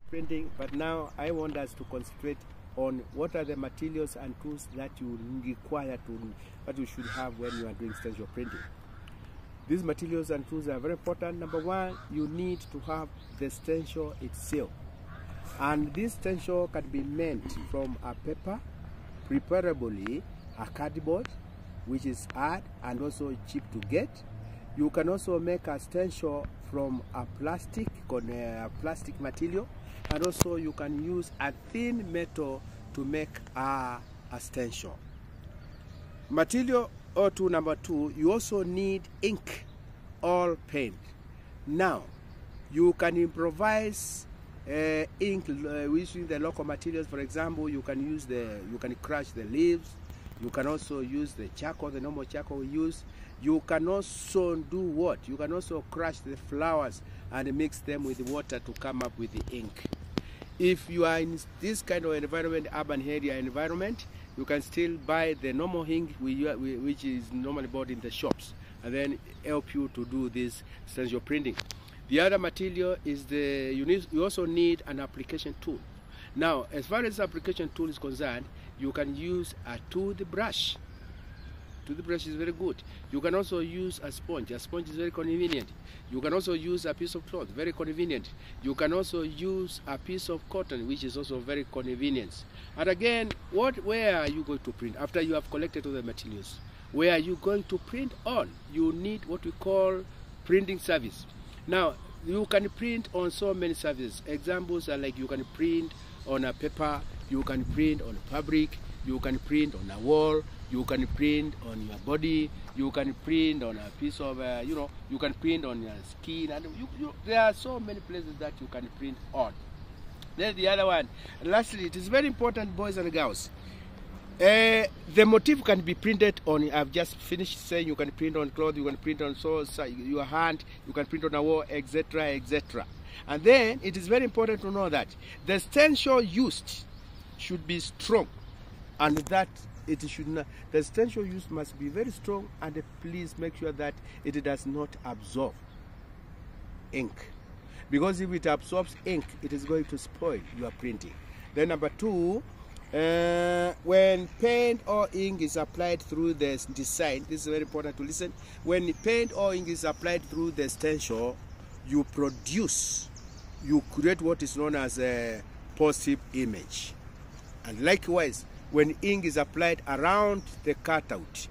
printing, but now I want us to concentrate on what are the materials and tools that you require that you should have when you are doing stencil printing. These materials and tools are very important. Number one, you need to have the stencil itself, and this stencil can be made from a paper, preferably a cardboard, which is hard and also cheap to get. You can also make a stencil from a plastic material, and also you can use a thin metal to make a stencil. Material or tool number two, you also need ink or paint. Now, you can improvise ink using the local materials. For example, you can crush the leaves. You can also use the charcoal, the normal charcoal we use. You can also do what? You can also crush the flowers and mix them with water to come up with the ink. If you are in this kind of environment, urban area environment, you can still buy the normal ink which is normally bought in the shops, and then help you to do this stencil printing. The other material is you also need an application tool. Now, as far as the application tool is concerned, you can use a toothbrush. Toothbrush is very good. You can also use a sponge. A sponge is very convenient. You can also use a piece of cloth, very convenient. You can also use a piece of cotton, which is also very convenient. And again, where are you going to print after you have collected all the materials? Where are you going to print on? You need what we call printing service. Now, you can print on so many services. Examples are like you can print on a paper, you can print on fabric, you can print on a wall, you can print on your body, you can print on a piece of, you can print on your skin, and there are so many places that you can print on. Then the other one, lastly, it is very important, boys and girls, the motif can be printed on, I've just finished saying you can print on cloth, you can print on your hand, you can print on a wall, etc., etc. And then it is very important to know that the stencil used should be strong, and that it should not, the stencil used must be very strong, and please make sure that it does not absorb ink, because if it absorbs ink, it is going to spoil your printing. Then number two, when paint or ink is applied through the design, this is very important to listen. When paint or ink is applied through the stencil, you create what is known as a positive image. And likewise, when ink is applied around the cutout,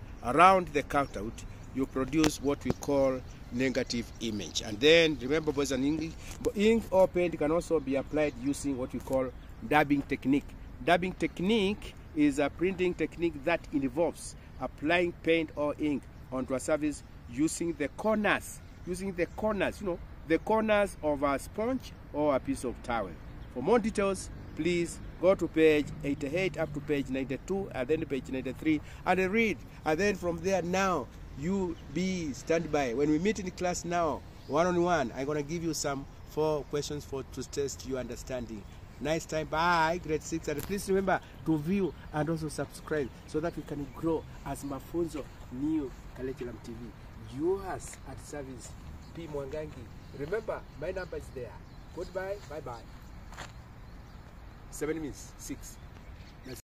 you produce what we call negative image. And then remember, boys and girls, ink or paint can also be applied using what we call dabbing technique. Dabbing technique is a printing technique that involves applying paint or ink onto a surface using the corners, the corners of a sponge or a piece of towel. For more details, please go to page 88 up to page 92, and then page 93, and read. And then from there, now you be standby. When we meet in class now, one-on-one, I'm going to give you some 4 questions to test your understanding. Nice time. Bye, grade 6. And please remember to view and also subscribe so that we can grow as Mafunzo New Curriculum TV. Viewers at service, P. Mwangangi. Remember, my number is there. Goodbye. Bye-bye. 7 minutes. 6.